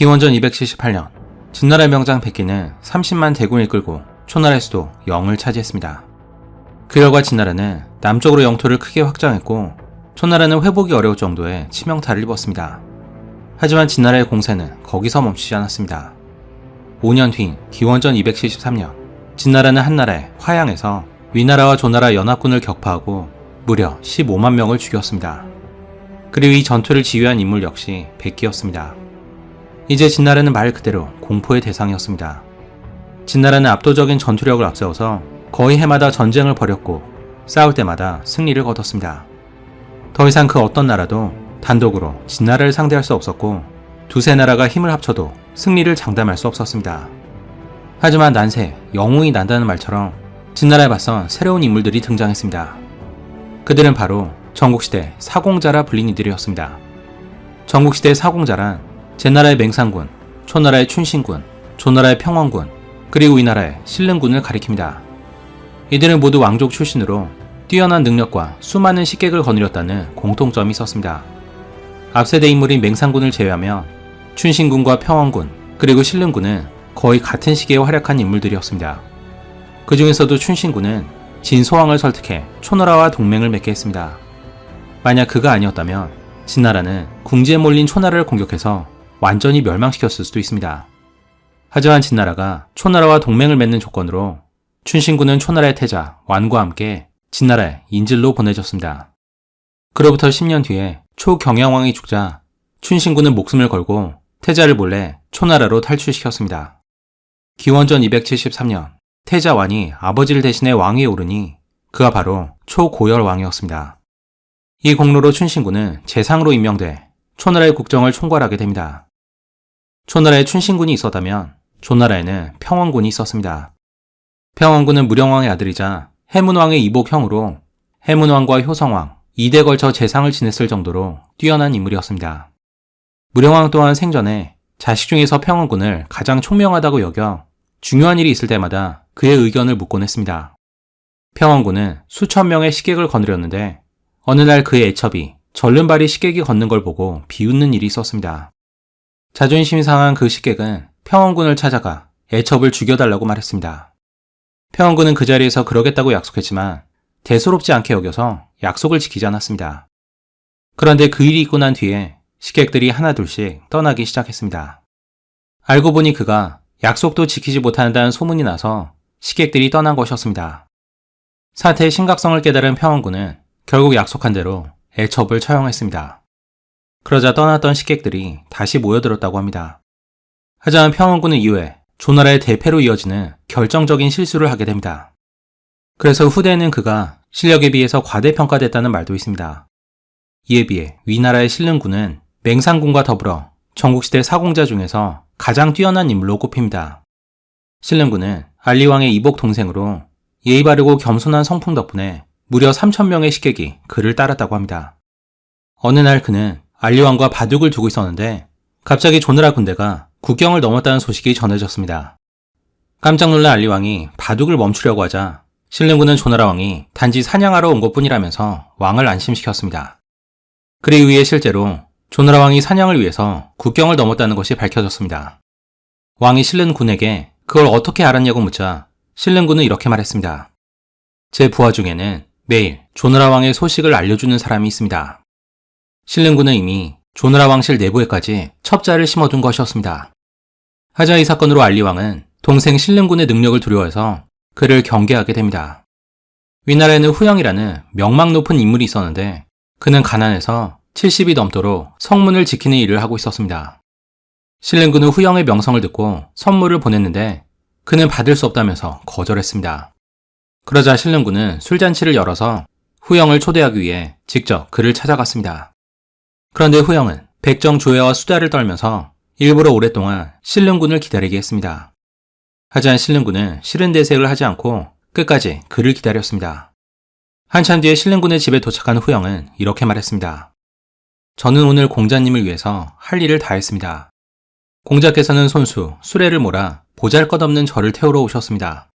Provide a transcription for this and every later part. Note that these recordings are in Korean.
기원전 278년 진나라의 명장 백기는 30만 대군을 끌고 초나라의 수도 영을 차지했습니다. 그 결과 진나라는 남쪽으로 영토를 크게 확장했고 초나라는 회복이 어려울 정도의 치명타를 입었습니다. 하지만 진나라의 공세는 거기서 멈추지 않았습니다. 5년 뒤인 기원전 273년 진나라는 한나라의 화양에서 위나라와 조나라 연합군을 격파하고 무려 15만 명을 죽였습니다. 그리고 이 전투를 지휘한 인물 역시 백기였습니다. 이제 진나라는 말 그대로 공포의 대상이었습니다. 진나라는 압도적인 전투력을 앞세워서 거의 해마다 전쟁을 벌였고 싸울 때마다 승리를 거뒀습니다. 더 이상 그 어떤 나라도 단독으로 진나라를 상대할 수 없었고 두세 나라가 힘을 합쳐도 승리를 장담할 수 없었습니다. 하지만 난세, 영웅이 난다는 말처럼 진나라에 맞선 새로운 인물들이 등장했습니다. 그들은 바로 전국시대 사공자라 불린 이들이었습니다. 전국시대 사공자란 제나라의 맹산군, 초나라의 춘신군, 조나라의 평원군, 그리고 위나라의 신릉군을 가리킵니다. 이들은 모두 왕족 출신으로 뛰어난 능력과 수많은 식객을 거느렸다는 공통점이 있었습니다. 앞세대 인물인 맹산군을 제외하면 춘신군과 평원군, 그리고 신릉군은 거의 같은 시기에 활약한 인물들이었습니다. 그 중에서도 춘신군은 진소왕을 설득해 초나라와 동맹을 맺게 했습니다. 만약 그가 아니었다면 진나라는 궁지에 몰린 초나라를 공격해서 완전히 멸망시켰을 수도 있습니다. 하지만 진나라가 초나라와 동맹을 맺는 조건으로 춘신군은 초나라의 태자 완과 함께 진나라에 인질로 보내졌습니다. 그로부터 10년 뒤에 초경양왕이 죽자 춘신군은 목숨을 걸고 태자를 몰래 초나라로 탈출시켰습니다. 기원전 273년 태자 완이 아버지를 대신해 왕위에 오르니 그가 바로 초고열왕이었습니다. 이 공로로 춘신군은 재상으로 임명돼 초나라의 국정을 총괄하게 됩니다. 초나라에 춘신군이 있었다면 조나라에는 평원군이 있었습니다. 평원군은 무령왕의 아들이자 해문왕의 이복형으로 해문왕과 효성왕 2대 걸쳐 재상을 지냈을 정도로 뛰어난 인물이었습니다. 무령왕 또한 생전에 자식 중에서 평원군을 가장 총명하다고 여겨 중요한 일이 있을 때마다 그의 의견을 묻곤 했습니다. 평원군은 수천 명의 식객을 거느렸는데 어느 날 그의 애첩이 절름발이 식객이 걷는 걸 보고 비웃는 일이 있었습니다. 자존심이 상한 그 식객은 평원군을 찾아가 애첩을 죽여달라고 말했습니다. 평원군은 그 자리에서 그러겠다고 약속했지만 대수롭지 않게 여겨서 약속을 지키지 않았습니다. 그런데 그 일이 있고 난 뒤에 식객들이 하나둘씩 떠나기 시작했습니다. 알고 보니 그가 약속도 지키지 못한다는 소문이 나서 식객들이 떠난 것이었습니다. 사태의 심각성을 깨달은 평원군은 결국 약속한 대로 애첩을 처형했습니다. 그러자 떠났던 식객들이 다시 모여들었다고 합니다. 하지만 평원군은 이후에 조나라의 대패로 이어지는 결정적인 실수를 하게 됩니다. 그래서 후대에는 그가 실력에 비해서 과대평가됐다는 말도 있습니다. 이에 비해 위나라의 신릉군은 맹산군과 더불어 전국시대 사공자 중에서 가장 뛰어난 인물로 꼽힙니다. 신릉군은 알리왕의 이복 동생으로 예의 바르고 겸손한 성품 덕분에 무려 3,000명의 식객이 그를 따랐다고 합니다. 어느 날 그는 알리왕과 바둑을 두고 있었는데 갑자기 조나라 군대가 국경을 넘었다는 소식이 전해졌습니다. 깜짝 놀란 알리왕이 바둑을 멈추려고 하자 신릉군은 조나라 왕이 단지 사냥하러 온 것뿐이라면서 왕을 안심시켰습니다. 그에 의해 실제로 조나라 왕이 사냥을 위해서 국경을 넘었다는 것이 밝혀졌습니다. 왕이 신릉군에게 그걸 어떻게 알았냐고 묻자 신릉군은 이렇게 말했습니다. 제 부하 중에는 매일 조나라 왕의 소식을 알려주는 사람이 있습니다. 신릉군은 이미 조나라 왕실 내부에까지 첩자를 심어둔 것이었습니다. 하자 이 사건으로 알리왕은 동생 신릉군의 능력을 두려워해서 그를 경계하게 됩니다. 위나라에는 후영이라는 명망 높은 인물이 있었는데 그는 가난해서 70이 넘도록 성문을 지키는 일을 하고 있었습니다. 신릉군은 후영의 명성을 듣고 선물을 보냈는데 그는 받을 수 없다면서 거절했습니다. 그러자 신릉군은 술잔치를 열어서 후영을 초대하기 위해 직접 그를 찾아갔습니다. 그런데 후영은 백정조회와 수다를 떨면서 일부러 오랫동안 신릉군을 기다리게 했습니다. 하지만 신릉군은 싫은 대색을 하지 않고 끝까지 그를 기다렸습니다. 한참 뒤에 신릉군의 집에 도착한 후영은 이렇게 말했습니다. 저는 오늘 공자님을 위해서 할 일을 다 했습니다. 공자께서는 손수, 수레를 몰아 보잘것없는 저를 태우러 오셨습니다.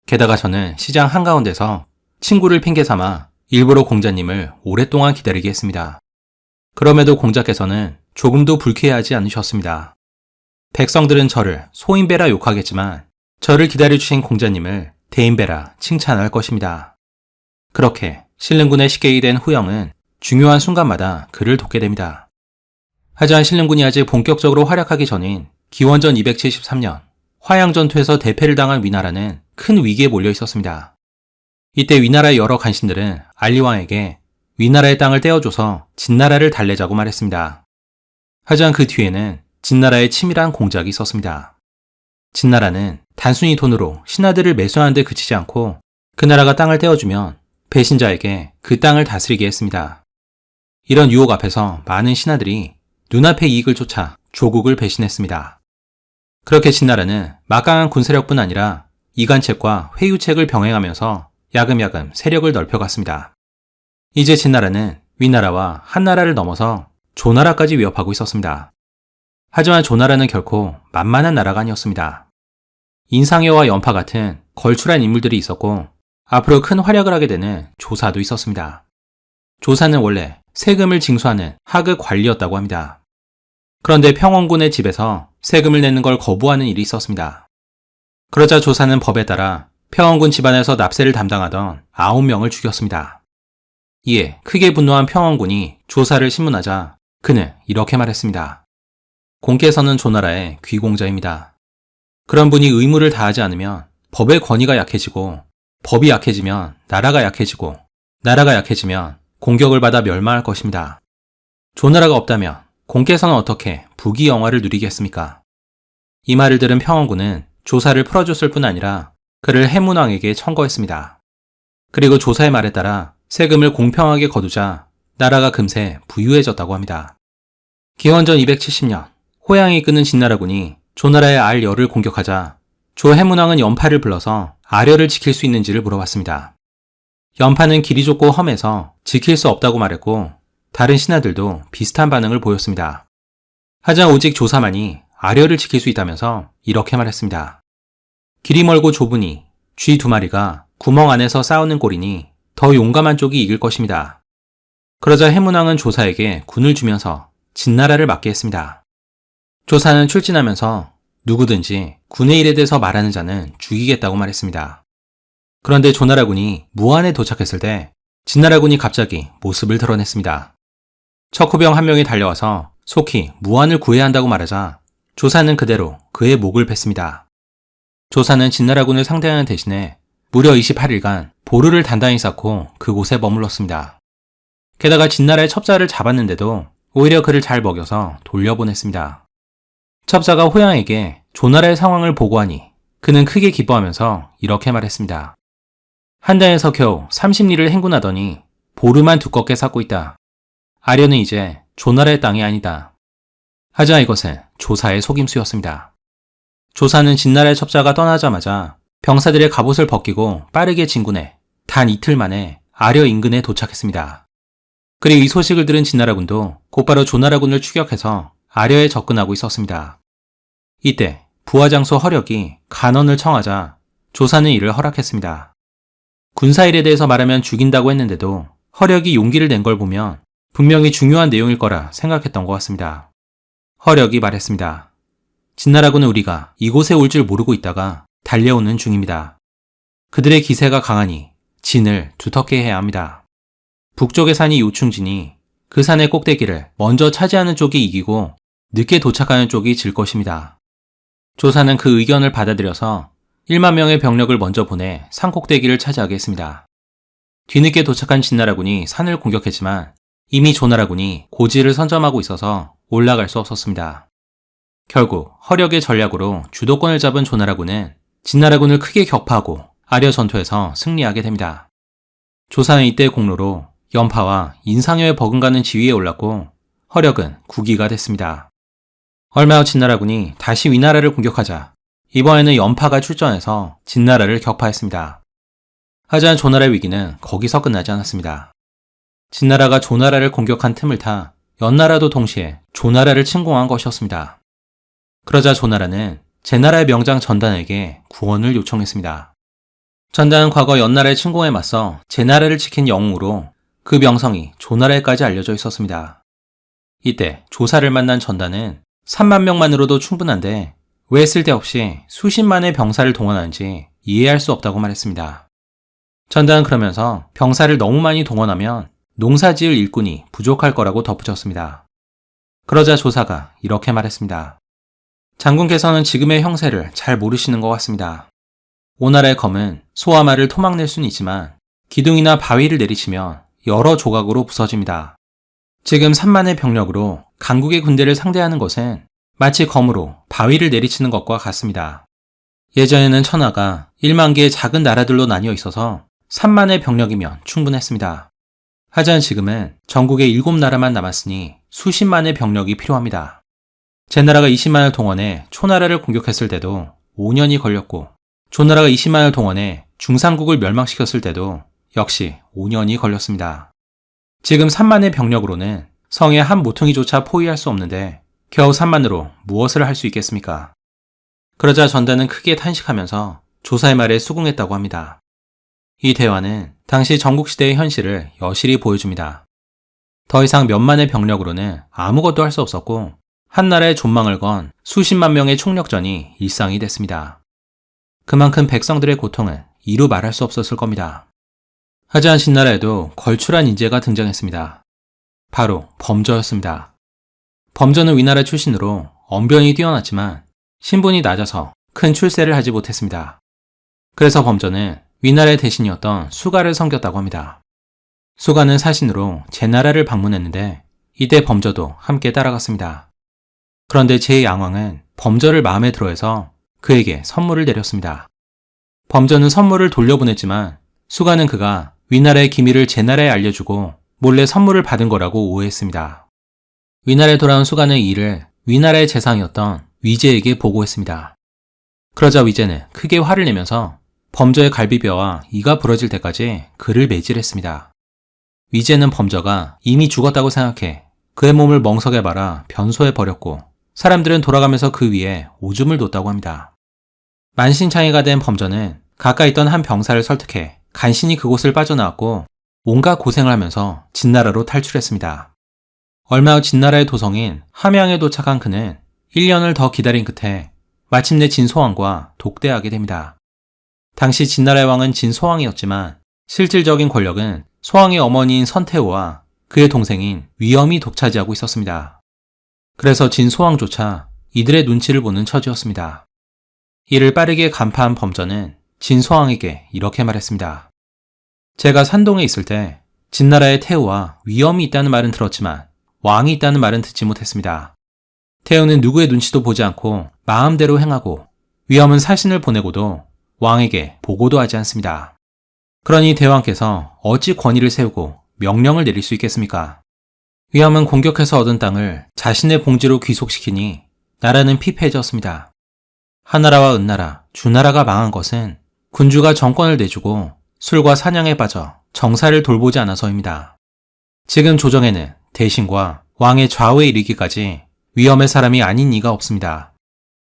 게다가 저는 시장 한가운데서 친구를 핑계 삼아 일부러 공자님을 오랫동안 기다리게 했습니다. 그럼에도 공자께서는 조금도 불쾌해하지 않으셨습니다. 백성들은 저를 소인배라 욕하겠지만 저를 기다려주신 공자님을 대인배라 칭찬할 것입니다. 그렇게 신릉군의 식객이 된 후영은 중요한 순간마다 그를 돕게 됩니다. 하지만 신릉군이 아직 본격적으로 활약하기 전인 기원전 273년 화양전투에서 대패를 당한 위나라는 큰 위기에 몰려 있었습니다. 이때 위나라의 여러 간신들은 알리왕에게 위나라의 땅을 떼어줘서 진나라를 달래자고 말했습니다. 하지만 그 뒤에는 진나라의 치밀한 공작이 있었습니다. 진나라는 단순히 돈으로 신하들을 매수하는 데 그치지 않고 그 나라가 땅을 떼어주면 배신자에게 그 땅을 다스리게 했습니다. 이런 유혹 앞에서 많은 신하들이 눈앞의 이익을 쫓아 조국을 배신했습니다. 그렇게 진나라는 막강한 군세력뿐 아니라 이간책과 회유책을 병행하면서 야금야금 세력을 넓혀갔습니다. 이제 진나라는 위나라와 한나라를 넘어서 조나라까지 위협하고 있었습니다. 하지만 조나라는 결코 만만한 나라가 아니었습니다. 인상여와 연파 같은 걸출한 인물들이 있었고 앞으로 큰 활약을 하게 되는 조사도 있었습니다. 조사는 원래 세금을 징수하는 하급 관리였다고 합니다. 그런데 평원군의 집에서 세금을 내는 걸 거부하는 일이 있었습니다. 그러자 조사는 법에 따라 평원군 집안에서 납세를 담당하던 9명을 죽였습니다. 이에 크게 분노한 평원군이 조사를 신문하자 그는 이렇게 말했습니다. 공께서는 조나라의 귀공자입니다. 그런 분이 의무를 다하지 않으면 법의 권위가 약해지고 법이 약해지면 나라가 약해지고 나라가 약해지면 공격을 받아 멸망할 것입니다. 조나라가 없다면 공께서는 어떻게 부귀영화를 누리겠습니까? 이 말을 들은 평원군은 조사를 풀어줬을 뿐 아니라 그를 해문왕에게 청거했습니다. 그리고 조사의 말에 따라 세금을 공평하게 거두자 나라가 금세 부유해졌다고 합니다. 기원전 270년 호양이 이끄는 진나라군이 조나라의 알열을 공격하자 조해문왕은 연파를 불러서 아려를 지킬 수 있는지를 물어봤습니다. 연파는 길이 좁고 험해서 지킬 수 없다고 말했고 다른 신하들도 비슷한 반응을 보였습니다. 하지만 오직 조사만이 아려를 지킬 수 있다면서 이렇게 말했습니다. 길이 멀고 좁으니 쥐 2마리가 구멍 안에서 싸우는 꼴이니 더 용감한 쪽이 이길 것입니다. 그러자 해문왕은 조사에게 군을 주면서 진나라를 맡게 했습니다. 조사는 출진하면서 누구든지 군의 일에 대해서 말하는 자는 죽이겠다고 말했습니다. 그런데 조나라군이 무안에 도착했을 때 진나라군이 갑자기 모습을 드러냈습니다. 척후병 한 명이 달려와서 속히 무안을 구해야 한다고 말하자 조사는 그대로 그의 목을 뱄습니다. 조사는 진나라군을 상대하는 대신에 무려 28일간 보루를 단단히 쌓고 그곳에 머물렀습니다. 게다가 진나라의 첩자를 잡았는데도 오히려 그를 잘 먹여서 돌려보냈습니다. 첩자가 호양에게 조나라의 상황을 보고하니 그는 크게 기뻐하면서 이렇게 말했습니다. 한당에서 겨우 30리를 행군하더니 보루만 두껍게 쌓고 있다. 아려는 이제 조나라의 땅이 아니다. 하지만 이것은 조사의 속임수였습니다. 조사는 진나라의 첩자가 떠나자마자 병사들의 갑옷을 벗기고 빠르게 진군해 단 이틀 만에 아려 인근에 도착했습니다. 그리고 이 소식을 들은 진나라군도 곧바로 조나라군을 추격해서 아려에 접근하고 있었습니다. 이때 부하장수 허력이 간언을 청하자 조사는 이를 허락했습니다. 군사일에 대해서 말하면 죽인다고 했는데도 허력이 용기를 낸 걸 보면 분명히 중요한 내용일 거라 생각했던 것 같습니다. 허력이 말했습니다. 진나라군은 우리가 이곳에 올 줄 모르고 있다가 달려오는 중입니다. 그들의 기세가 강하니 진을 두텁게 해야 합니다. 북쪽의 산이 요충지니 그 산의 꼭대기를 먼저 차지하는 쪽이 이기고 늦게 도착하는 쪽이 질 것입니다. 조사는 그 의견을 받아들여서 1만 명의 병력을 먼저 보내 산 꼭대기를 차지하게 했습니다. 뒤늦게 도착한 진나라군이 산을 공격했지만 이미 조나라군이 고지를 선점하고 있어서 올라갈 수 없었습니다. 결국 허력의 전략으로 주도권을 잡은 조나라군은 진나라군을 크게 격파하고 아려 전투에서 승리하게 됩니다. 조사는 이때의 공로로 연파와 인상여에 버금가는 지위에 올랐고 허력은 국위가 됐습니다. 얼마 후 진나라군이 다시 위나라를 공격하자 이번에는 연파가 출전해서 진나라를 격파했습니다. 하지만 조나라의 위기는 거기서 끝나지 않았습니다. 진나라가 조나라를 공격한 틈을 타 연나라도 동시에 조나라를 침공한 것이었습니다. 그러자 조나라는 제나라의 명장 전단에게 구원을 요청했습니다. 전단은 과거 연나라의 침공에 맞서 제나라를 지킨 영웅으로 그 명성이 조나라에까지 알려져 있었습니다. 이때 조사를 만난 전단은 3만 명만으로도 충분한데 왜 쓸데없이 수십만의 병사를 동원하는지 이해할 수 없다고 말했습니다. 전단은 그러면서 병사를 너무 많이 동원하면 농사지을 일꾼이 부족할 거라고 덧붙였습니다. 그러자 조사가 이렇게 말했습니다. 장군께서는 지금의 형세를 잘 모르시는 것 같습니다. 오나라의 검은 소와 말을 토막낼 수는 있지만 기둥이나 바위를 내리치면 여러 조각으로 부서집니다. 지금 3만의 병력으로 강국의 군대를 상대하는 것은 마치 검으로 바위를 내리치는 것과 같습니다. 예전에는 천하가 1만 개의 작은 나라들로 나뉘어 있어서 3만의 병력이면 충분했습니다. 하지만 지금은 전국에 7나라만 남았으니 수십만의 병력이 필요합니다. 제나라가 20만을 동원해 초나라를 공격했을 때도 5년이 걸렸고 조나라가 20만을 동원해 중산국을 멸망시켰을 때도 역시 5년이 걸렸습니다. 지금 3만의 병력으로는 성의 한 모퉁이조차 포위할 수 없는데 겨우 3만으로 무엇을 할 수 있겠습니까? 그러자 전단은 크게 탄식하면서 조사의 말에 수긍했다고 합니다. 이 대화는 당시 전국시대의 현실을 여실히 보여줍니다. 더 이상 몇만의 병력으로는 아무것도 할 수 없었고 한 나라의 존망을 건 수십만 명의 총력전이 일상이 됐습니다. 그만큼 백성들의 고통은 이루 말할 수 없었을 겁니다. 하지만 진나라에도 걸출한 인재가 등장했습니다. 바로 범저였습니다. 범저는 위나라 출신으로 언변이 뛰어났지만 신분이 낮아서 큰 출세를 하지 못했습니다. 그래서 범저는 위나라의 대신이었던 수가를 섬겼다고 합니다. 수가는 사신으로 제나라를 방문했는데 이때 범저도 함께 따라갔습니다. 그런데 제2양왕은 범저를 마음에 들어해서 그에게 선물을 내렸습니다. 범저는 선물을 돌려보냈지만 수가는 그가 위나라의 기밀을 제나라에 알려주고 몰래 선물을 받은 거라고 오해했습니다. 위나라에 돌아온 수가는 이 일을 위나라의 재상이었던 위제에게 보고했습니다. 그러자 위제는 크게 화를 내면서 범저의 갈비뼈와 이가 부러질 때까지 그를 매질했습니다. 위제는 범저가 이미 죽었다고 생각해 그의 몸을 멍석에 말아 변소해 버렸고 사람들은 돌아가면서 그 위에 오줌을 뒀다고 합니다. 만신창이가 된 범저는 가까이 있던 한 병사를 설득해 간신히 그곳을 빠져나왔고 온갖 고생을 하면서 진나라로 탈출했습니다. 얼마 후 진나라의 도성인 함양에 도착한 그는 1년을 더 기다린 끝에 마침내 진소왕과 독대하게 됩니다. 당시 진나라의 왕은 진소왕이었지만 실질적인 권력은 소왕의 어머니인 선태호와 그의 동생인 위엄이 독차지하고 있었습니다. 그래서 진소왕조차 이들의 눈치를 보는 처지였습니다. 이를 빠르게 간파한 범저는 진소왕에게 이렇게 말했습니다. 제가 산동에 있을 때 진나라의 태우와 위엄이 있다는 말은 들었지만 왕이 있다는 말은 듣지 못했습니다. 태우는 누구의 눈치도 보지 않고 마음대로 행하고 위엄은 사신을 보내고도 왕에게 보고도 하지 않습니다. 그러니 대왕께서 어찌 권위를 세우고 명령을 내릴 수 있겠습니까? 위엄은 공격해서 얻은 땅을 자신의 봉지로 귀속시키니 나라는 피폐해졌습니다. 하나라와 은나라, 주나라가 망한 것은 군주가 정권을 내주고 술과 사냥에 빠져 정사를 돌보지 않아서입니다. 지금 조정에는 대신과 왕의 좌우에 이르기까지 위엄의 사람이 아닌 이가 없습니다.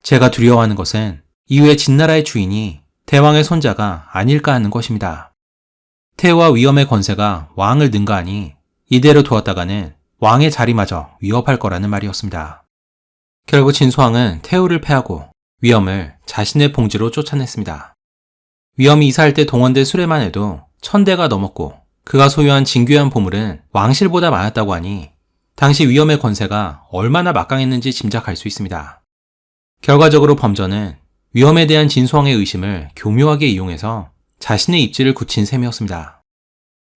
제가 두려워하는 것은 이후에 진나라의 주인이 대왕의 손자가 아닐까 하는 것입니다. 태우와 위엄의 권세가 왕을 능가하니 이대로 두었다가는 왕의 자리마저 위협할 거라는 말이었습니다. 결국 진소왕은 태우를 패하고 위엄을 자신의 봉지로 쫓아냈습니다. 위엄이 이사할 때 동원된 수레만 해도 1000대가 넘었고 그가 소유한 진귀한 보물은 왕실보다 많았다고 하니 당시 위엄의 권세가 얼마나 막강했는지 짐작할 수 있습니다. 결과적으로 범저는 위엄에 대한 진소왕의 의심을 교묘하게 이용해서 자신의 입지를 굳힌 셈이었습니다.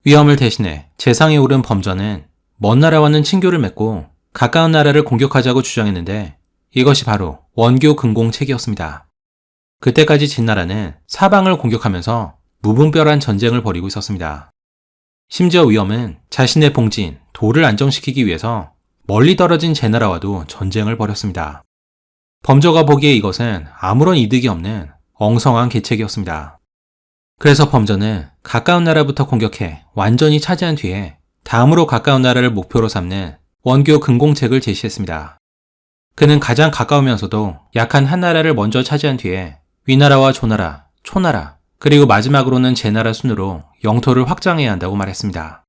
위엄을 대신해 재상에 오른 범저는 먼 나라와는 친교를 맺고 가까운 나라를 공격하자고 주장했는데 이것이 바로 원교 근공책이었습니다. 그때까지 진나라는 사방을 공격하면서 무분별한 전쟁을 벌이고 있었습니다. 심지어 위엄은 자신의 봉지인 도를 안정시키기 위해서 멀리 떨어진 제나라와도 전쟁을 벌였습니다. 범저가 보기에 이것은 아무런 이득이 없는 엉성한 계책이었습니다. 그래서 범저는 가까운 나라부터 공격해 완전히 차지한 뒤에 다음으로 가까운 나라를 목표로 삼는 원교 근공책을 제시했습니다. 그는 가장 가까우면서도 약한 한 나라를 먼저 차지한 뒤에 위나라와 조나라, 초나라, 그리고 마지막으로는 제나라 순으로 영토를 확장해야 한다고 말했습니다.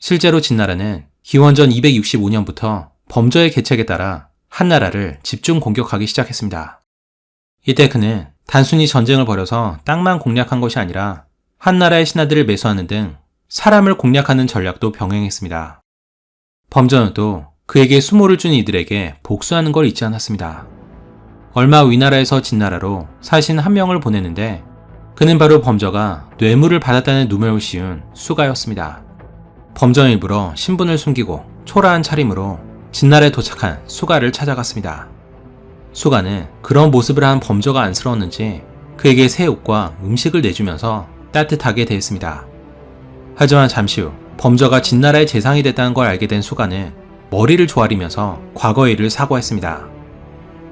실제로 진나라는 기원전 265년부터 범저의 계책에 따라 한 나라를 집중 공격하기 시작했습니다. 이때 그는 단순히 전쟁을 벌여서 땅만 공략한 것이 아니라 한 나라의 신하들을 매수하는 등 사람을 공략하는 전략도 병행했습니다. 범저는 또 그에게 수모를 준 이들에게 복수하는 걸 잊지 않았습니다. 얼마 위나라에서 진나라로 사신 한 명을 보내는데 그는 바로 범저가 뇌물을 받았다는 누명을 씌운 수가였습니다. 범저는 일부러 신분을 숨기고 초라한 차림으로 진나라에 도착한 수가를 찾아갔습니다. 수가는 그런 모습을 한 범저가 안쓰러웠는지 그에게 새 옷과 음식을 내주면서 따뜻하게 대했습니다. 하지만 잠시 후 범저가 진나라의 재상이 됐다는 걸 알게 된 수가는 머리를 조아리면서 과거의 일을 사과했습니다.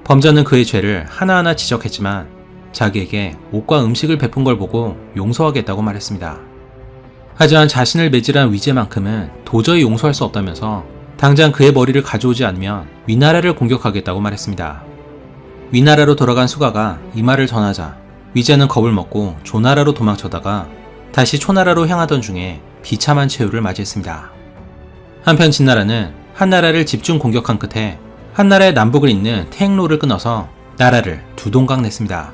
범저는 그의 죄를 하나하나 지적했지만 자기에게 옷과 음식을 베푼 걸 보고 용서하겠다고 말했습니다. 하지만 자신을 매질한 위제만큼은 도저히 용서할 수 없다면서 당장 그의 머리를 가져오지 않으면 위나라를 공격하겠다고 말했습니다. 위나라로 돌아간 수가가 이 말을 전하자 위제는 겁을 먹고 조나라로 도망쳐다가 다시 초나라로 향하던 중에 비참한 최후를 맞이했습니다. 한편 진나라는 한나라를 집중 공격한 끝에 한나라의 남북을 잇는 태행로를 끊어서 나라를 두 동강 냈습니다.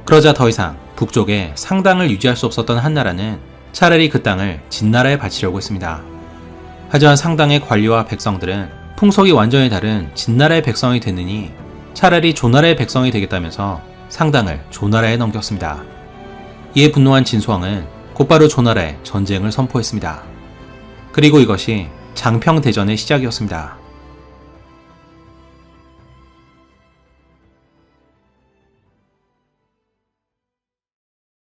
그러자 더 이상 북쪽에 상당을 유지할 수 없었던 한나라는 차라리 그 땅을 진나라에 바치려고 했습니다. 하지만 상당의 관리와 백성들은 풍속이 완전히 다른 진나라의 백성이 되느니 차라리 조나라의 백성이 되겠다면서 상당을 조나라에 넘겼습니다. 이에 분노한 진수왕은 곧바로 조나라에 전쟁을 선포했습니다. 그리고 이것이 장평대전의 시작이었습니다.